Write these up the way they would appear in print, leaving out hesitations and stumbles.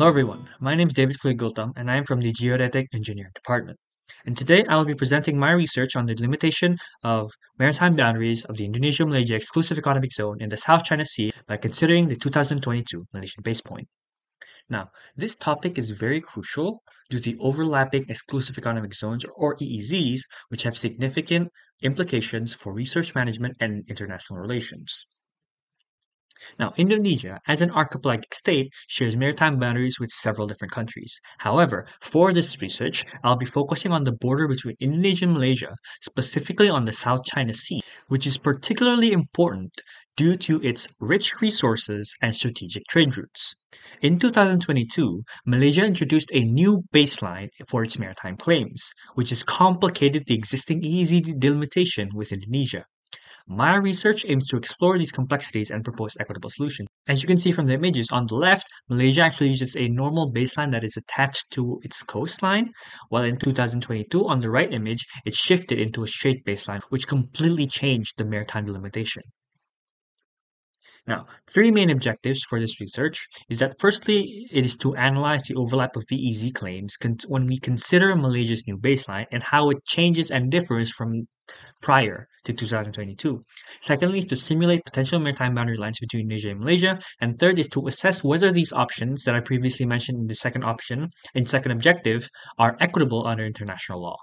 Hello everyone, my name is David Kuligultam and I am from the Geodetic Engineering Department. And today I will be presenting my research on the delimitation of maritime boundaries of the Indonesia-Malaysia exclusive economic zone in the South China Sea by considering the 2022 Malaysian base point. Now, this topic is very crucial due to the overlapping exclusive economic zones or EEZs, which have significant implications for research management and international relations. Now, Indonesia, as an archipelagic state, shares maritime boundaries with several different countries. However, for this research, I'll be focusing on the border between Indonesia and Malaysia, specifically on the South China Sea, which is particularly important due to its rich resources and strategic trade routes. In 2022, Malaysia introduced a new baseline for its maritime claims, which has complicated the existing EEZ delimitation with Indonesia. My research aims to explore these complexities and propose equitable solutions. As you can see from the images on the left, Malaysia actually uses a normal baseline that is attached to its coastline, while in 2022, on the right image, it shifted into a straight baseline, which completely changed the maritime delimitation. Now, three main objectives for this research is that firstly, it is to analyze the overlap of VEZ claims when we consider Malaysia's new baseline and how it changes and differs from prior to 2022. Secondly, is to simulate potential maritime boundary lines between Indonesia and Malaysia. And third is to assess whether these options that I previously mentioned in the second objective, are equitable under international law.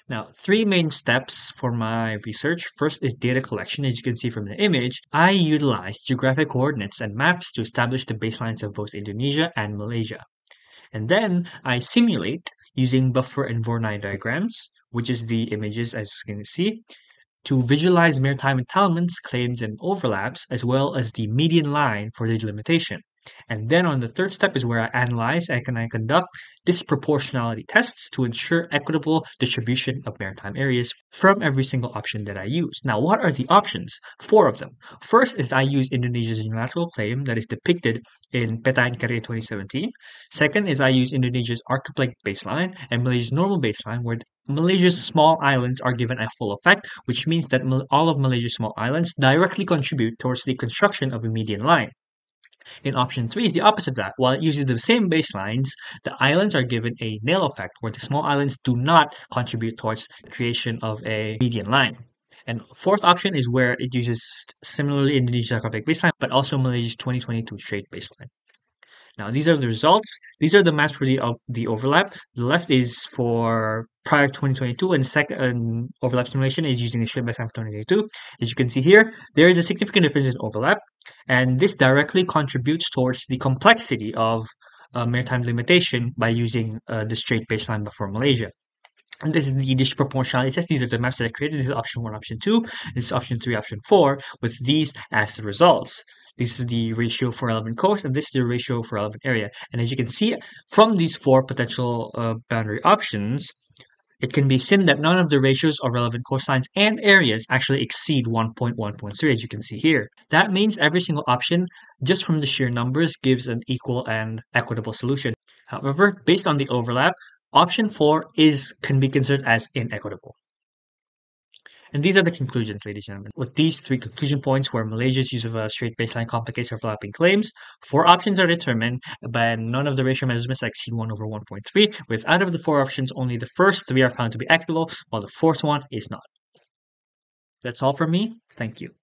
Now, three main steps for my research. First is data collection. As you can see from the image, I utilize geographic coordinates and maps to establish the baselines of both Indonesia and Malaysia. And then I simulate using buffer and Voronoi diagrams, which is the images as you can see, to visualize maritime entanglements, claims, and overlaps, as well as the median line for the delimitation. And then on the third step is where I analyze and I conduct disproportionality tests to ensure equitable distribution of maritime areas from every single option that I use. Now, what are the options? Four of them. First is I use Indonesia's unilateral claim that is depicted in Peta Karya 2017. Second is I use Indonesia's archipelagic baseline and Malaysia's normal baseline, where Malaysia's small islands are given a full effect, which means that all of Malaysia's small islands directly contribute towards the construction of a median line. In option 3 is the opposite of that. While it uses the same baselines, the islands are given a nail effect, where the small islands do not contribute towards the creation of a median line. And fourth option is where it uses similarly Indonesia's archipelagic baseline, but also Malaysia's 2022 straight baseline. Now, these are the results. These are the maps for the overlap. The left is for prior 2022, and second overlap simulation is using the straight baseline for 2022. As you can see here, there is a significant difference in overlap, and this directly contributes towards the complexity of maritime delimitation by using the straight baseline for Malaysia. And this is the disproportionality test. These are the maps that I created. This is option 1, option 2. This is option 3, option 4, with these as the results. This is the ratio for relevant coast, and this is the ratio for relevant area. And as you can see from these four potential boundary options, it can be seen that none of the ratios of relevant coastlines and areas actually exceed 1.1.3, as you can see here. That means every single option, just from the sheer numbers, gives an equal and equitable solution. However, based on the overlap, option 4 can be considered as inequitable. And these are the conclusions, ladies and gentlemen. With these three conclusion points, where Malaysia's use of a straight baseline complicates overlapping claims, 4 options are determined, but none of the ratio measurements exceed 1/1.3. With out of the 4 options, only the first 3 are found to be equitable, while the fourth one is not. That's all from me. Thank you.